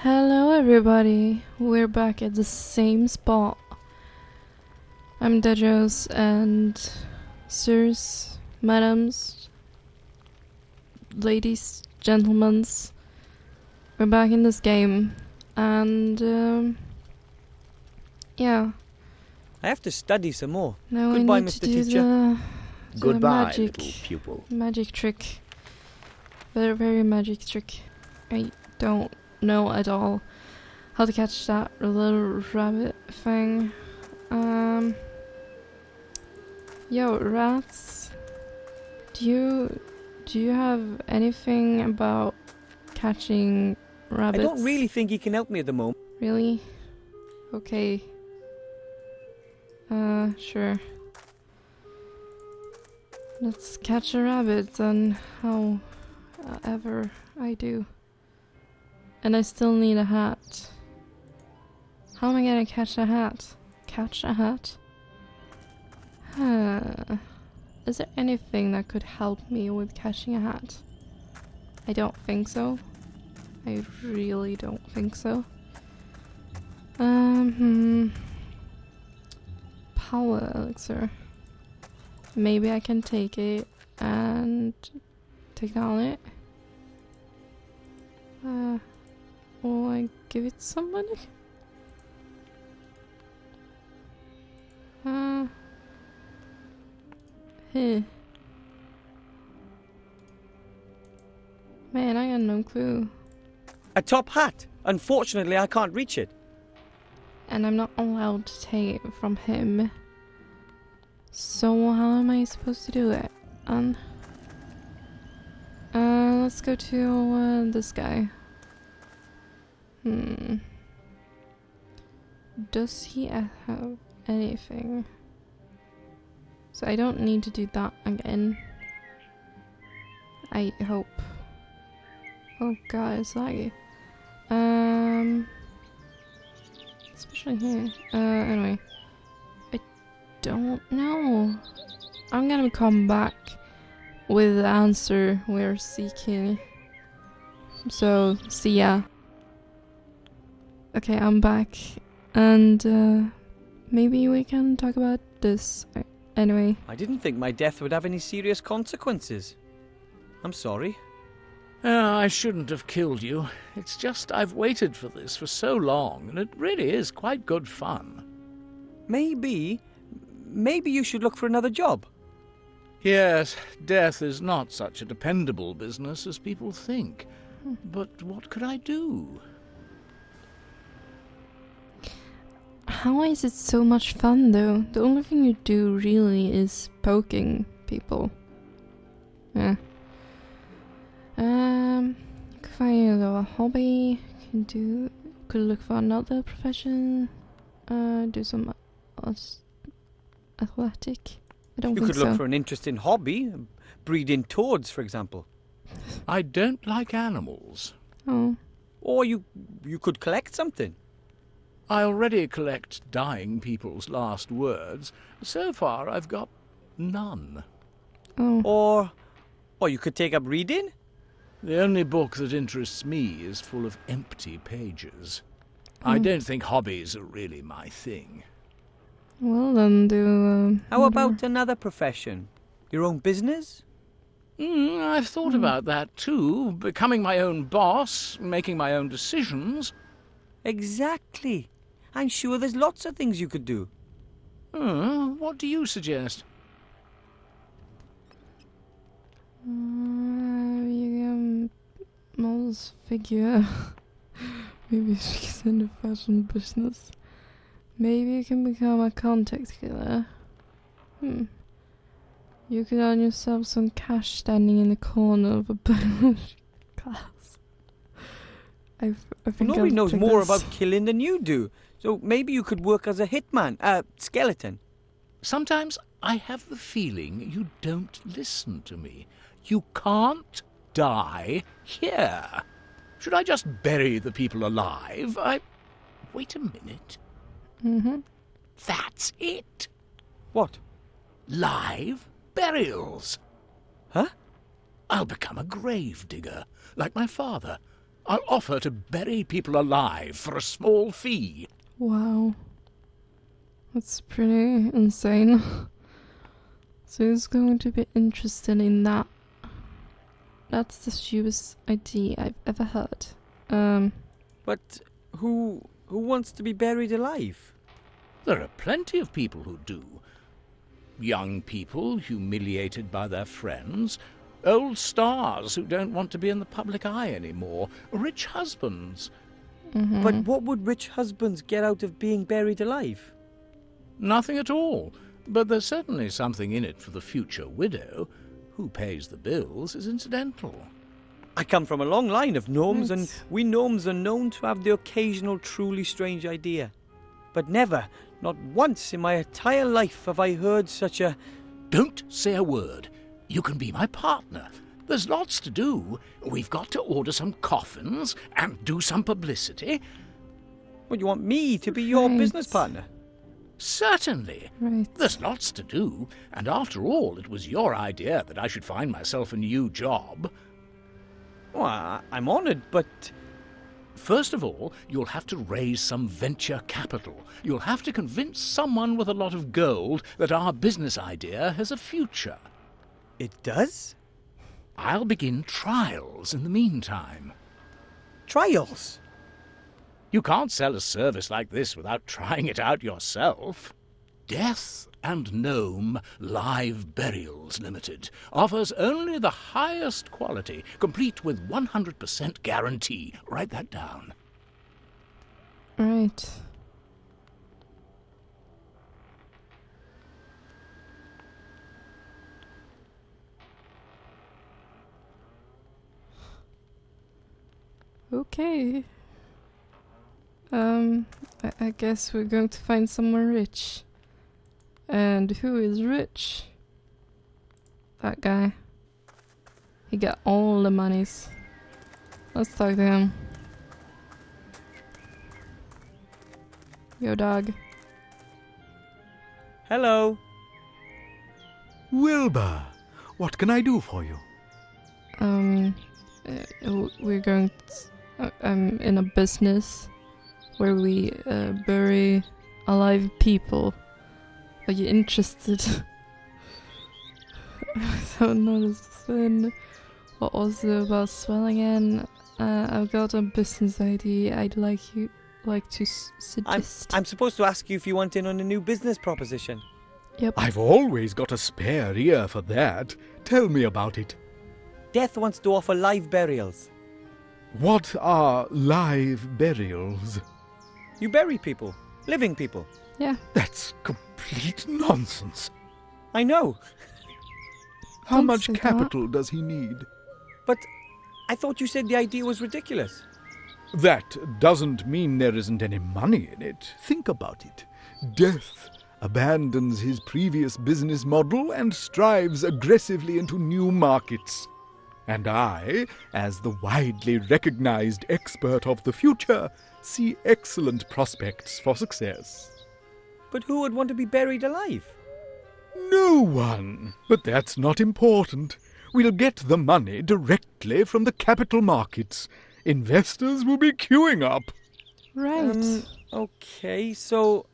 Hello everybody, we're back at the same spot. I'm Deadrose and sirs, madams, ladies, gentlemen, we're back in this game and yeah. I have to study some more. Now Goodbye, I need Mr. to do Teacher. the Goodbye, magic, little pupil. magic trick. Very, very magic trick. I don't know at all how to catch that little rabbit thing. Yo, rats. Do you have anything about catching rabbits? I don't really think he can help me at the moment. Really? Okay. Sure. Let's catch a rabbit then, however I do. And I still need a hat. How am I gonna catch a hat? Catch a hat? Is there anything that could help me with catching a hat? I don't think so. I really don't think so. Power elixir. Maybe I can take it and take down it. Or I give it to somebody? Hey. Man, I got no clue. A top hat. Unfortunately, I can't reach it. And I'm not allowed to take it from him. So how am I supposed to do it? Let's go to this guy. Does he have anything? So I don't need to do that again. I hope. Oh god, it's laggy. Especially here. Anyway. I don't know. I'm gonna come back with the answer we're seeking. So, see ya. Okay, I'm back. And, maybe we can talk about this. Anyway. I didn't think my death would have any serious consequences. I'm sorry. I shouldn't have killed you. It's just I've waited for this for so long, and it really is quite good fun. Maybe you should look for another job. Yes, death is not such a dependable business as people think. But what could I do? How is it so much fun though? The only thing you do really is poking people. Yeah. You could find a hobby, could look for another profession, do some athletic. I don't You think could so. look for an interesting hobby. Breeding toads, for example. I don't like animals. Oh. Or you could collect something. I already collect dying people's last words. So far, I've got none. Oh. Or you could take up reading. The only book that interests me is full of empty pages. I don't think hobbies are really my thing. Well then do How about another profession? Your own business? I've thought about that too. Becoming my own boss, making my own decisions. Exactly. I'm sure there's lots of things you could do. What do you suggest? You can models figure. Maybe she's in the fashion business. Maybe you can become a contact killer. You could earn yourself some cash standing in the corner of a Polish class. I think Nobody I'll knows pick more this. about killing than you do. So maybe you could work as a hitman, skeleton. Sometimes I have the feeling you don't listen to me. You can't die here. Should I just bury the people alive? Wait a minute. That's it. What? Live burials. Huh? I'll become a grave digger, like my father. I'll offer to bury people alive for a small fee. Wow. That's pretty insane. So who's going to be interested in that? That's the stupidest idea I've ever heard. But who wants to be buried alive? There are plenty of people who do. Young people humiliated by their friends, old stars who don't want to be in the public eye anymore, rich husbands. But what would rich husbands get out of being buried alive? Nothing at all, but there's certainly something in it for the future widow. Who pays the bills is incidental. I come from a long line of gnomes, and Right. we gnomes are known to have the occasional truly strange idea. But never, not once in my entire life have I heard such a... Don't say a word. You can be my partner. There's lots to do. We've got to order some coffins and do some publicity. What, you want me to be your Right. business partner? Certainly. Right. There's lots to do, and after all, it was your idea that I should find myself a new job. Well, I'm honoured, but... First of all, you'll have to raise some venture capital. You'll have to convince someone with a lot of gold that our business idea has a future. It does? I'll begin trials in the meantime. Trials? You can't sell a service like this without trying it out yourself. Death and Gnome Live Burials Limited offers only the highest quality, complete with 100% guarantee. Write that down. Right. Okay. I guess we're going to find someone rich. And who is rich? That guy. He got all the monies. Let's talk to him. Yo, dog. Hello. Wilbur, what can I do for you? We're going to, in a business where we bury alive people. Are you interested? I don't understand. What was it about swelling in? I've got a business idea I'd like to suggest. I'm supposed to ask you if you want in on a new business proposition. Yep. I've always got a spare ear for that. Tell me about it. Death wants to offer live burials. What are live burials? You bury people. Living people. Yeah. That's complete nonsense. I know. How Don't much say that. capital does he need? But I thought you said the idea was ridiculous. That doesn't mean there isn't any money in it. Think about it. Death abandons his previous business model and strives aggressively into new markets. And I, as the widely recognized expert of the future, see excellent prospects for success. But who would want to be buried alive? No one. But that's not important. We'll get the money directly from the capital markets. Investors will be queuing up. Right. Okay, so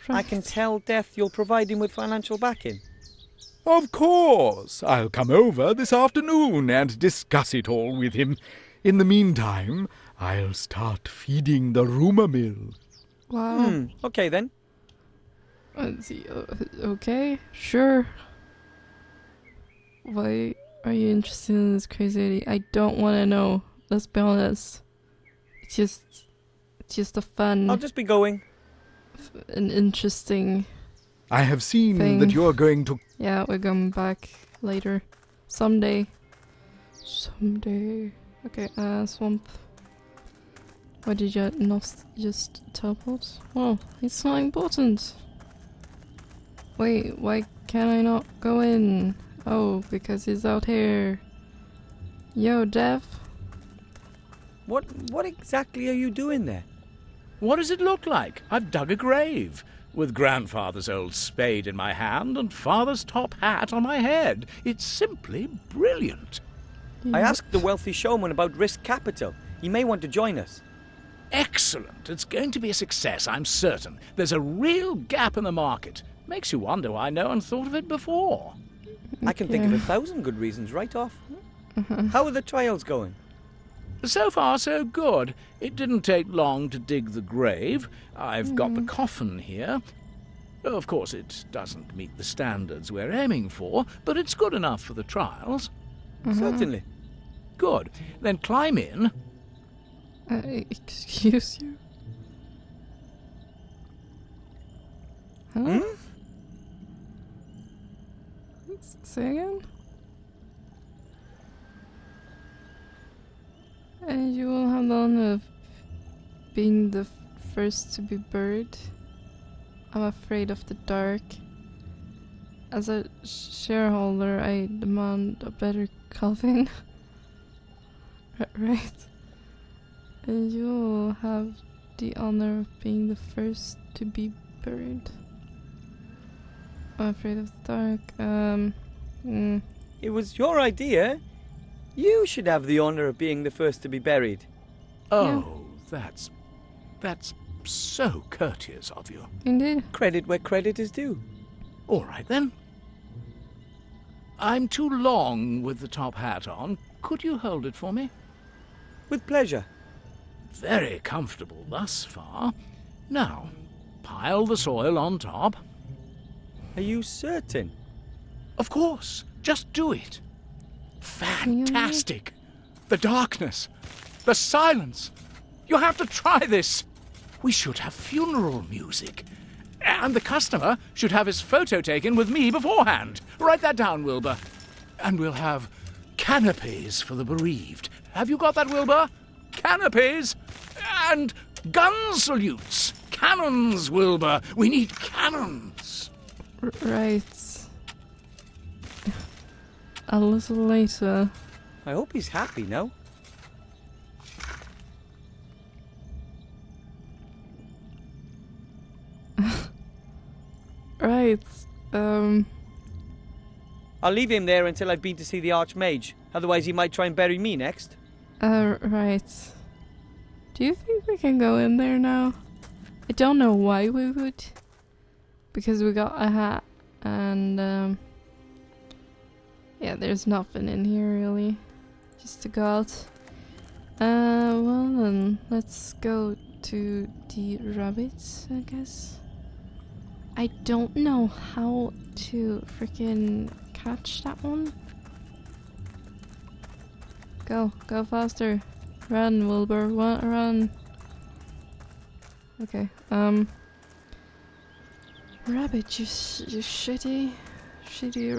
I Right. can tell Death you'll provide him with financial backing. Of course. I'll come over this afternoon and discuss it all with him. In the meantime, I'll start feeding the rumor mill. Wow. Okay then. Let's see. Okay, sure. Why are you interested in this crazy idea? I don't want to know. Let's be honest. It's just a fun I'll just be going. and interesting. I have seen Thing. that you're going to... Yeah, we're going back later. Someday. Okay, Swamp. Why did you not just teleport? Well, it's not important. Wait, why can I not go in? Oh, because he's out here. Yo, Dev. What exactly are you doing there? What does it look like? I've dug a grave, with grandfather's old spade in my hand and father's top hat on my head. It's simply brilliant. I Yeah. asked the wealthy showman about risk capital. He may want to join us. Excellent. It's going to be a success, I'm certain. There's a real gap in the market. Makes you wonder why no one thought of it before. I can think of 1,000 good reasons right off. How are the trials going? So far, so good. It didn't take long to dig the grave. I've got the coffin here. Of course, it doesn't meet the standards we're aiming for, but it's good enough for the trials. Certainly. Good. Then climb in. Excuse you? Huh? Say again? And you will have the honor of being the first to be buried. I'm afraid of the dark. As a shareholder, I demand a better coffin. Right? And you will have the honor of being the first to be buried. I'm afraid of the dark. It was your idea. You should have the honor of being the first to be buried. Oh, that's so courteous of you. Indeed. Credit where credit is due. All right, then. I'm too long with the top hat on. Could you hold it for me? With pleasure. Very comfortable thus far. Now, pile the soil on top. Are you certain? Of course. Just do it. Fantastic. The darkness. The silence. You have to try this. We should have funeral music. And the customer should have his photo taken with me beforehand. Write that down, Wilbur. And we'll have canopies for the bereaved. Have you got that, Wilbur? Canopies. And gun salutes. Cannons, Wilbur. We need cannons. Right. A little later. I hope he's happy now. Right. I'll leave him there until I've been to see the Archmage. Otherwise he might try and bury me next. Right. Do you think we can go in there now? I don't know why we would. Because we got a hat and, yeah, there's nothing in here really. Just to go out. Well then, let's go to the rabbits, I guess. I don't know how to freaking catch that one. Go faster. Run, Wilbur, run. Okay, rabbit, you shitty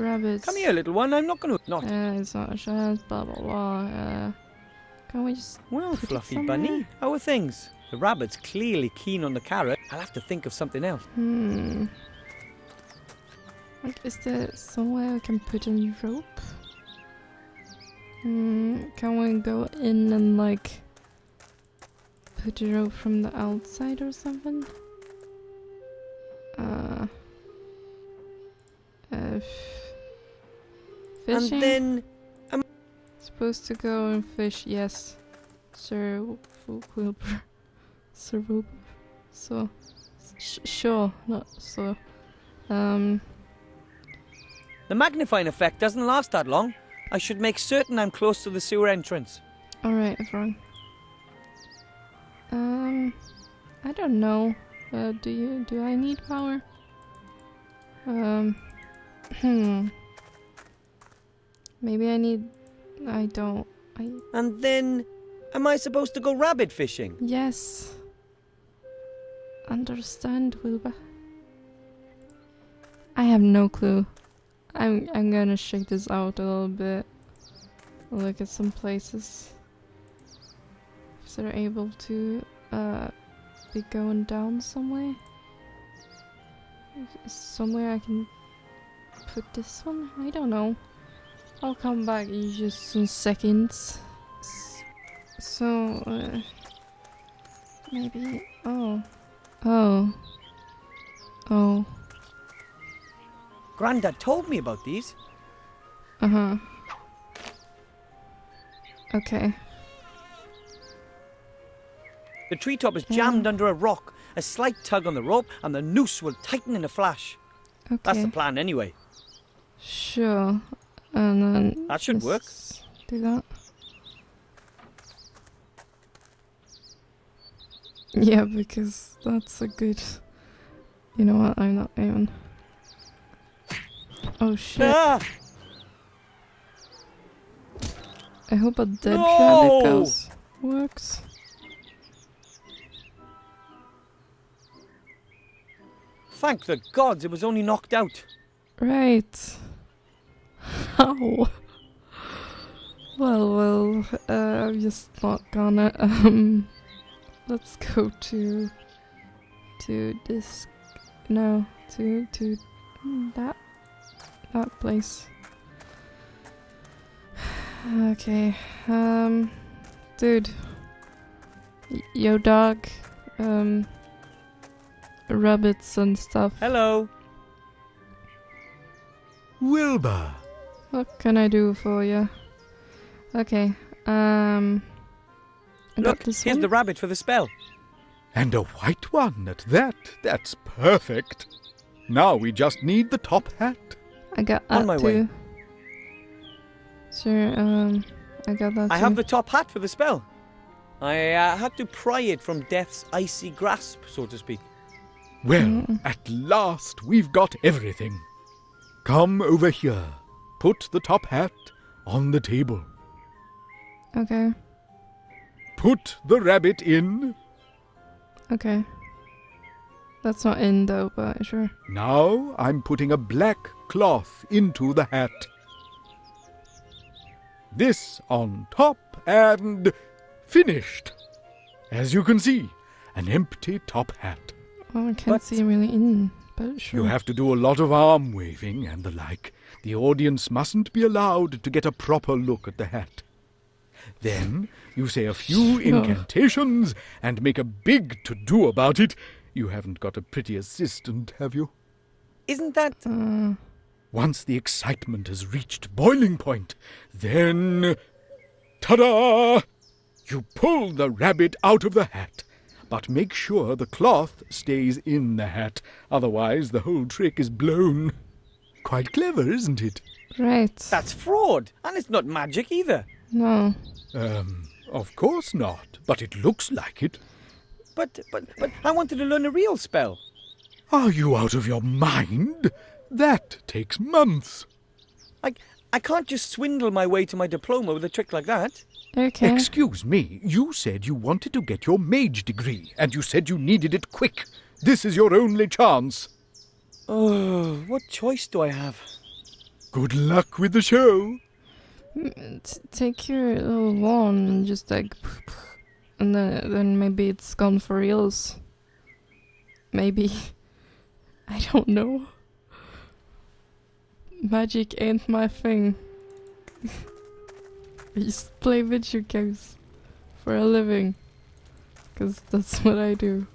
rabbits. Come here, little one. I'm not going to... Not. It's not a chance, blah blah blah. Can we just... Well, put it Fluffy somewhere? Bunny, how are things? The rabbit's clearly keen on the carrot. I'll have to think of something else. Like, is there somewhere I can put in rope? Can we go in and like put the rope from the outside or something? Fishing? And then... Supposed to go and fish, yes. Sir Wilbur. Sir Wilbur. So, sure, not so. The magnifying effect doesn't last that long. I should make certain I'm close to the sewer entrance. Alright, everyone. I don't know. Do I need power? Maybe I don't. And then... Am I supposed to go rabbit fishing? Yes. Understand, Wilbur? I have no clue. I'm gonna check this out a little bit. Look at some places. If they're able to be going down somewhere. Somewhere I can put this one? I don't know. I'll come back in just some seconds. So, maybe... Oh. Grandad told me about these. Uh-huh. Okay. The treetop is jammed under a rock. A slight tug on the rope and the noose will tighten in a flash. Okay. That's the plan anyway. Sure. And then That should work. just do that. Yeah, because that's a good... You know what? I'm not even... Oh shit. Ah! I hope a dead No! rabbit works. Thank the gods it was only knocked out. Right. How? Well, I'm just not gonna, let's go to this, no, to that place. Okay, dude. Yo dog, rabbits and stuff. Hello. Wilbur! What can I do for you? Okay, I got Look, this here's one. the rabbit for the spell. And a white one at that. That's perfect. Now we just need the top hat. I got On that my too. way. Sure, I got that I too. have the top hat for the spell. I had to pry it from death's icy grasp, so to speak. Well, at last we've got everything. Come over here. Put the top hat on the table. Okay, Put the rabbit in. okay. That's not in though, but sure. Now I'm putting a black cloth into the hat. This on top and finished. As you can see, an empty top hat. Well, I can't But- see really in, but sure. You have to do a lot of arm waving and the like. The audience mustn't be allowed to get a proper look at the hat. Then you say a few Sure. incantations and make a big to-do about it. You haven't got a pretty assistant, have you? Isn't that... Once the excitement has reached boiling point, then... Ta-da! You pull the rabbit out of the hat, but make sure the cloth stays in the hat. Otherwise, the whole trick is blown. Quite clever, isn't it? Right. That's fraud. And it's not magic either. No. Of course not, but it looks like it. But I wanted to learn a real spell. Are you out of your mind? That takes months. I can't just swindle my way to my diploma with a trick like that. Okay. Excuse me, you said you wanted to get your mage degree, and you said you needed it quick. This is your only chance. Oh, what choice do I have? Good luck with the show. Take your little wand and just like, and then maybe it's gone for reals. Maybe. I don't know. Magic ain't my thing. I just play video games for a living. 'Cause that's what I do.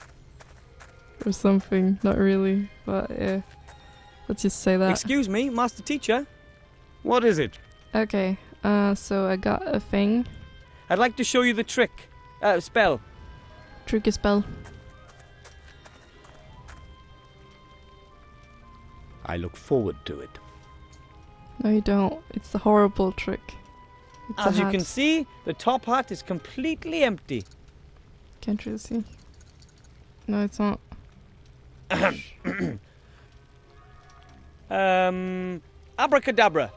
Or something. Not really, but yeah. Let's just say that. Excuse me, master teacher. What is it? Okay, so I got a thing. I'd like to show you the trick. Spell. Tricky spell. I look forward to it. No, you don't. It's the horrible trick. It's As a you hat. can see, the top hat is completely empty. Can't really see. No, it's not. Abracadabra.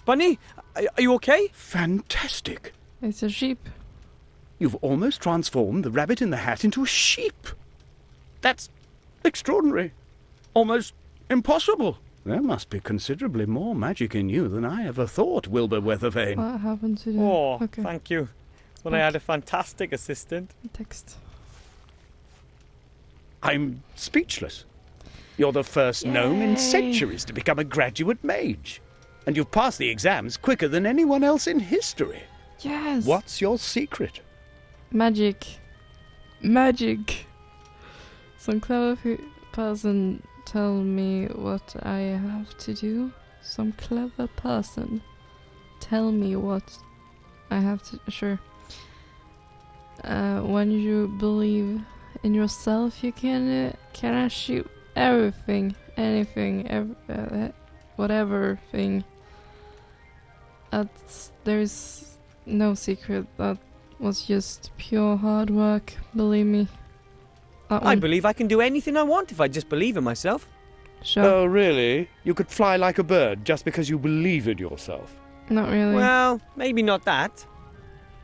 Bunny, are you okay? Fantastic! It's a sheep. You've almost transformed the rabbit in the hat into a sheep. That's extraordinary. Almost impossible. There must be considerably more magic in you than I ever thought, Wilbur Weathervane. What happened to the... Oh, okay. thank you. But I had a fantastic assistant. Text. I'm speechless. You're the first gnome in Yay. centuries to become a graduate mage. And you've passed the exams quicker than anyone else in history. Yes! What's your secret? Magic. Magic! Some clever person tell me what I have to do. Some clever person. tell me what I have to. Sure. When you believe in yourself, you can achieve everything, anything, whatever thing. There's no secret. That was just pure hard work. Believe me. I believe I can do anything I want if I just believe in myself. Sure. Oh, really? You could fly like a bird just because you believe in yourself. Not really. Well, maybe not that.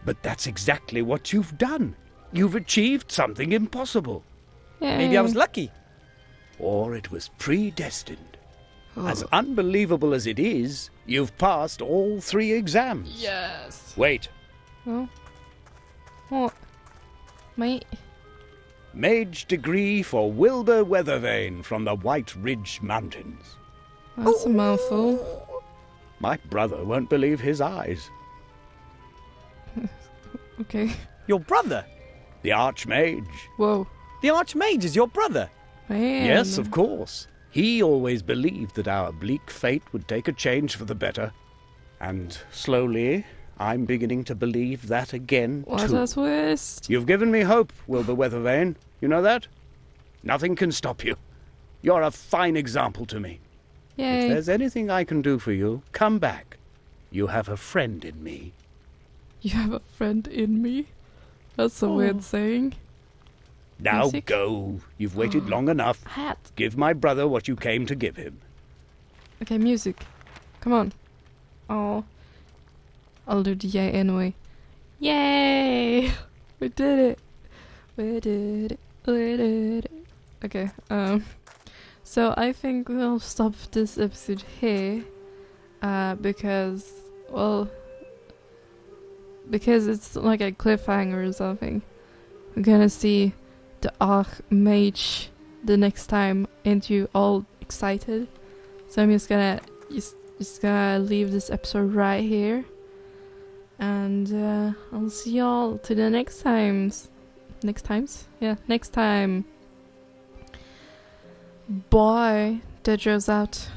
But that's exactly what you've done. You've achieved something impossible. Yay. Maybe I was lucky. Or it was predestined. Oh. As unbelievable as it is, you've passed all 3 exams. Yes. Wait. Oh. What? Mate? Mage degree for Wilbur Weathervane from the White Ridge Mountains. That's a mouthful. My brother won't believe his eyes. Okay. Your brother? The Archmage. Whoa. The Archmage is your brother? Man. Yes, of course. He always believed that our bleak fate would take a change for the better. And slowly, I'm beginning to believe that again, What too. a twist. You've given me hope, Wilbur Weathervane. You know that? Nothing can stop you. You're a fine example to me. If Yay. there's anything I can do for you, come back. You have a friend in me. You have a friend in me? That's a weird saying. Now Music? go. You've waited long enough. Hat. Give my brother what you came to give him. Okay, music. Come on. Oh. I'll do the yay anyway. Yay! We did it. We did it. We did it. Okay, so I think we'll stop this episode here. Because it's like a cliffhanger or something. We're gonna see the Archmage the next time, and you all excited. So I'm just gonna leave this episode right here, and I'll see y'all to the next times. Next time. Bye. Deadrose out.